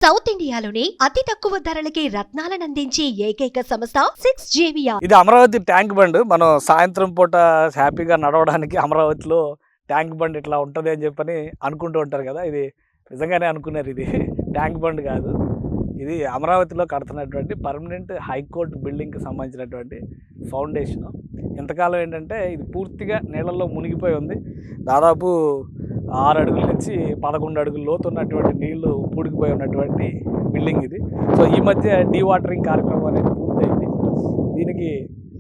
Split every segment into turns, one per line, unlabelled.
South ఇండియాలోని అతి తక్కువ ధరలకి రత్నాలను అందించే ఏకైక సంస్థ 6JVR.
ఇది అమరావతి ట్యాంక్ బండ్. మనం సాయంత్రం పూట హ్యాపీగా నడవడానికి అమరావతిలో ట్యాంక్ బండ్ ఇట్లా ఉంటుంది అని చెప్పని అనుకుంటూ ఉంటారు కదా. ఇది నిజంగానే అనుకున్నారు. ఇది ట్యాంక్ బండ్ కాదు, ఇది అమరావతిలో కడుతున్నటువంటి పర్మనెంట్ హైకోర్టు బిల్డింగ్కి సంబంధించినటువంటి ఫౌండేషన్. ఇంతకాలం ఏంటంటే ఇది పూర్తిగా నీళ్ళల్లో మునిగిపోయి ఉంది. దాదాపు 6 అడుగుల నుంచి 11 అడుగుల లోతు ఉన్నటువంటి నీళ్లు పూడికిపోయి ఉన్నటువంటి బిల్డింగ్ ఇది. సో ఈ మధ్య డీవాటరింగ్ కార్యక్రమం అనేది పూర్తయింది. దీనికి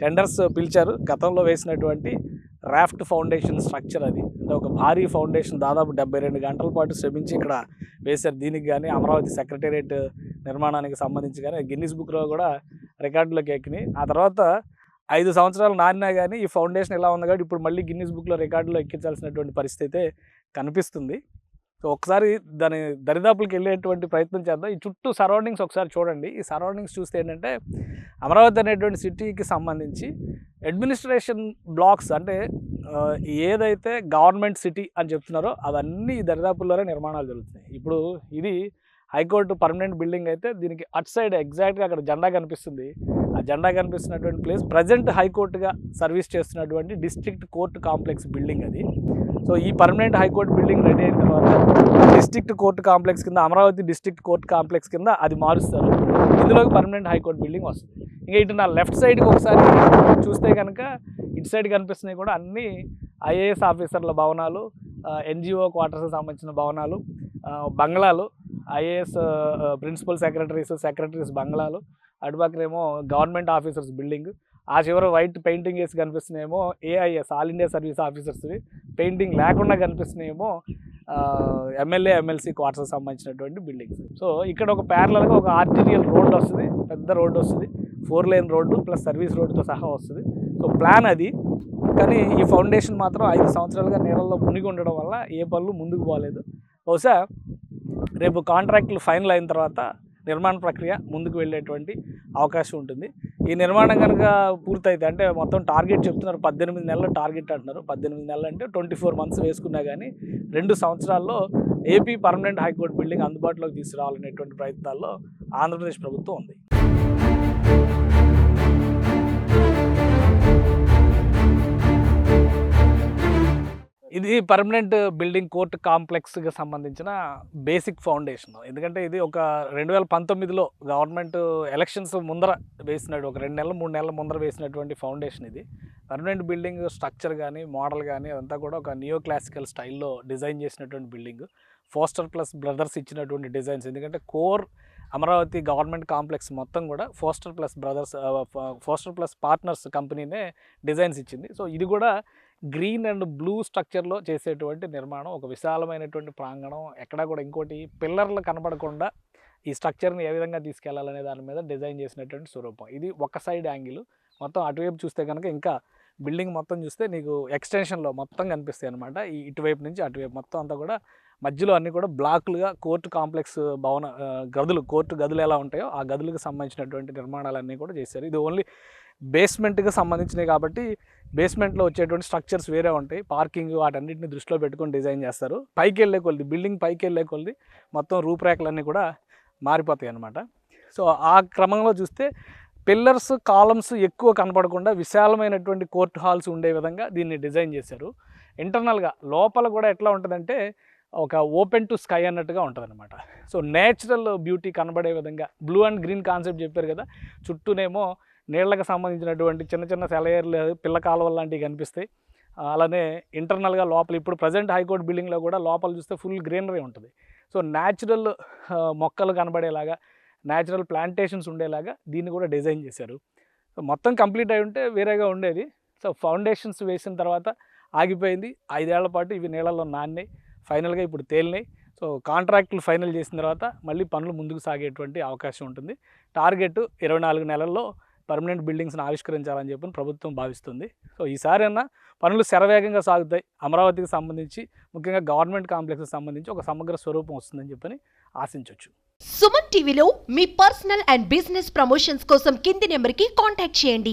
టెండర్స్ పిలిచారు. గతంలో వేసినటువంటి రాఫ్ట్ ఫౌండేషన్ స్ట్రక్చర్ అది, అంటే ఒక భారీ ఫౌండేషన్ దాదాపు 72 గంటల పాటు శ్రమించి ఇక్కడ వేశారు. దీనికి కానీ అమరావతి సెక్రటేరియట్ నిర్మాణానికి సంబంధించి కానీ గిన్నిస్ బుక్లో కూడా రికార్డులోకి ఎక్కినాయి. ఆ తర్వాత 5 సంవత్సరాలు నానినా కానీ ఈ ఫౌండేషన్ ఎలా ఉంది కాబట్టి ఇప్పుడు మళ్ళీ గిన్నిస్ బుక్లో రికార్డులో ఎక్కించాల్సినటువంటి పరిస్థితి అయితే కనిపిస్తుంది. సో ఒకసారి దాని దరిదాపులకు వెళ్ళేటువంటి ప్రయత్నం చేద్దాం. ఈ చుట్టూ సరౌండింగ్స్ ఒకసారి చూడండి. ఈ సరౌండింగ్స్ చూస్తే ఏంటంటే అమరావతి అనేటువంటి సిటీకి సంబంధించి అడ్మినిస్ట్రేషన్ బ్లాక్స్, అంటే ఏదైతే గవర్నమెంట్ సిటీ అని చెప్తున్నారో అవన్నీ ఈ దరిదాపుల్లోనే నిర్మాణాలు జరుగుతున్నాయి. ఇప్పుడు ఇది హైకోర్టు పర్మనెంట్ బిల్డింగ్ అయితే దీనికి అటు సైడ్ ఎగ్జాక్ట్గా అక్కడ జెండా కనిపిస్తుంది. ఆ జెండా కనిపిస్తున్నటువంటి ప్లేస్ ప్రజెంట్ హైకోర్టుగా సర్వీస్ చేస్తున్నటువంటి డిస్ట్రిక్ట్ కోర్టు కాంప్లెక్స్ బిల్డింగ్ అది. సో ఈ పర్మనెంట్ హైకోర్టు బిల్డింగ్ రెడీ అయిన తర్వాత డిస్ట్రిక్ట్ కోర్టు కాంప్లెక్స్ కింద, అమరావతి డిస్ట్రిక్ట్ కోర్టు కాంప్లెక్స్ కింద అది మారుస్తారు. ఇందులోకి పర్మనెంట్ హైకోర్టు బిల్డింగ్ వస్తుంది. ఇంకా ఇటు నా లెఫ్ట్ సైడ్కి ఒకసారి చూస్తే కనుక ఇటు సైడ్ కనిపిస్తున్నాయి కూడా అన్నీ ఐఏఎస్ ఆఫీసర్ల భవనాలు, ఎన్జిఓ క్వార్టర్స్కి సంబంధించిన భవనాలు, బంగ్లాలు, ఐఏఎస్ ప్రిన్సిపల్ సెక్రటరీస్ బంగ్లాలు, అటుపక్కనేమో గవర్నమెంట్ ఆఫీసర్స్ బిల్డింగ్, ఆ చివర వైట్ పెయింటింగ్ వేసి కనిపిస్తున్నాయేమో ఏఐఎస్ ఆల్ ఇండియా సర్వీస్ ఆఫీసర్స్వి, పెయింటింగ్ లేకుండా కనిపిస్తున్నాయేమో ఎమ్మెల్యే ఎమ్మెల్సీ క్వార్టర్స్కి సంబంధించినటువంటి బిల్డింగ్స్. సో ఇక్కడ ఒక ప్యారలల్గా ఒక ఆర్టీరియల్ రోడ్డు వస్తుంది, పెద్ద రోడ్డు వస్తుంది, 4 లేన్ రోడ్డు ప్లస్ సర్వీస్ రోడ్డుతో సహా వస్తుంది. సో ప్లాన్ అది. కానీ ఈ ఫౌండేషన్ మాత్రం 5 సంవత్సరాలుగా నీళ్ళల్లో మునిగి ఉండడం వల్ల ఏ పనులు ముందుకు పోలేదు. బహుశా రేపు కాంట్రాక్టులు ఫైనల్ అయిన తర్వాత నిర్మాణ ప్రక్రియ ముందుకు వెళ్ళేటువంటి అవకాశం ఉంటుంది. ఈ నిర్మాణం కనుక పూర్తయితే, అంటే మొత్తం టార్గెట్ చెప్తున్నారు 18 నెలల టార్గెట్ అంటున్నారు. 18 నెలలు అంటే 24 మంత్స్ వేసుకున్నా కానీ 2 సంవత్సరాల్లో ఏపీ పర్మనెంట్ హైకోర్టు బిల్డింగ్ అందుబాటులోకి తీసుకురావాలనేటువంటి ప్రయత్నాల్లో ఆంధ్రప్రదేశ్ ప్రభుత్వం ఉంది. ఇది పర్మనెంట్ బిల్డింగ్ కోర్టు కాంప్లెక్స్కి సంబంధించిన బేసిక్ ఫౌండేషన్. ఎందుకంటే ఇది ఒక 2019లో గవర్నమెంట్ ఎలక్షన్స్ ముందర వేసినాడు, ఒక 2 నెలలు 3 నెలల ముందర వేసినటువంటి ఫౌండేషన్ ఇది. పర్మనెంట్ బిల్డింగ్ స్ట్రక్చర్ కానీ మోడల్ కానీ అదంతా కూడా ఒక నియో క్లాసికల్ స్టైల్లో డిజైన్ చేసినటువంటి బిల్డింగ్. ఫోస్టర్ ప్లస్ బ్రదర్స్ ఇచ్చినటువంటి డిజైన్స్. ఎందుకంటే కోర్ అమరావతి గవర్నమెంట్ కాంప్లెక్స్ మొత్తం కూడా ఫోస్టర్ ప్లస్ పార్ట్నర్స్ కంపెనీనే డిజైన్స్ ఇచ్చింది. సో ఇది కూడా గ్రీన్ అండ్ బ్లూ స్ట్రక్చర్లో చేసేటువంటి నిర్మాణం. ఒక విశాలమైనటువంటి ప్రాంగణం, ఎక్కడా కూడా ఇంకోటి పిల్లర్లు కనపడకుండా ఈ స్ట్రక్చర్ని ఏ విధంగా తీసుకెళ్లాలనే దాని మీద డిజైన్ చేసినటువంటి స్వరూపం. ఇది ఒక సైడ్ యాంగిల్. మొత్తం అటువైపు చూస్తే కనుక ఇంకా బిల్డింగ్ మొత్తం చూస్తే నీకు ఎక్స్టెన్షన్లో మొత్తం కనిపిస్తాయి అనమాట. ఈ ఇటువైపు నుంచి అటువైపు మొత్తం అంతా కూడా మధ్యలో అన్నీ కూడా బ్లాకులుగా కోర్టు కాంప్లెక్స్ భవన గదులు, కోర్టు గదులు ఎలా ఉంటాయో ఆ గదులకు సంబంధించినటువంటి నిర్మాణాలన్నీ కూడా చేశారు. ఇది ఓన్లీ బేస్మెంట్కి సంబంధించినవి కాబట్టి బేస్మెంట్లో వచ్చేటువంటి స్ట్రక్చర్స్ వేరే ఉంటాయి. పార్కింగ్ వాటన్నిటిని దృష్టిలో పెట్టుకొని డిజైన్ చేస్తారు. పైకి వెళ్ళే కొద్ది, బిల్డింగ్ పైకి వెళ్ళే కొద్ది మొత్తం రూపురేఖలన్నీ కూడా మారిపోతాయి అన్నమాట. సో ఆ క్రమంలో చూస్తే పిల్లర్స్, కాలమ్స్ ఎక్కువ కనపడకుండా విశాలమైనటువంటి కోర్టు హాల్స్ ఉండే విధంగా దీన్ని డిజైన్ చేశారు. ఇంటర్నల్గా లోపల కూడా ఎట్లా ఉంటుందంటే ఒక ఓపెన్ టు స్కై అన్నట్టుగా ఉంటుంది అనమాట. సో నేచురల్ బ్యూటీ కనబడే విధంగా బ్లూ అండ్ గ్రీన్ కాన్సెప్ట్ చెప్పారు కదా. చుట్టూనేమో నీళ్లకు సంబంధించినటువంటి చిన్న చిన్న సెలయేర్లు, పిల్ల కాలువలు లాంటివి కనిపిస్తాయి. అలానే ఇంటర్నల్గా లోపల ఇప్పుడు ప్రజెంట్ హైకోర్టు బిల్డింగ్లో కూడా లోపల చూస్తే ఫుల్ గ్రీనరీ ఉంటుంది. సో న్యాచురల్ మొక్కలు కనబడేలాగా, న్యాచురల్ ప్లాంటేషన్స్ ఉండేలాగా దీన్ని కూడా డిజైన్ చేశారు. సో మొత్తం కంప్లీట్ అయి ఉంటే వేరేగా ఉండేది. సో ఫౌండేషన్స్ వేసిన తర్వాత ఆగిపోయింది. 5 ఏళ్ల పాటు ఇవి నీళ్ళల్లో నాన్నాయి, ఫైనల్గా ఇప్పుడు తేలినాయి. సో కాంట్రాక్టులు ఫైనల్ చేసిన తర్వాత మళ్ళీ పనులు ముందుకు సాగేటువంటి అవకాశం ఉంటుంది. టార్గెట్ 24 నెలల్లో పర్మనెంట్ బిల్డింగ్స్ని ఆవిష్కరించాలని చెప్పి ప్రభుత్వం భావిస్తుంది. సో ఈసారైనా పనులు శరవేగంగా సాగుతాయి. అమరావతికి సంబంధించి ముఖ్యంగా గవర్నమెంట్ కాంప్లెక్స్కి సంబంధించి ఒక సమగ్ర స్వరూపం వస్తుందని చెప్పని ఆశించవచ్చు.
సుమన్ టీవీలో మీ పర్సనల్ అండ్ బిజినెస్ ప్రమోషన్స్ కోసం కింది నెంబర్కి కాంటాక్ట్ చేయండి.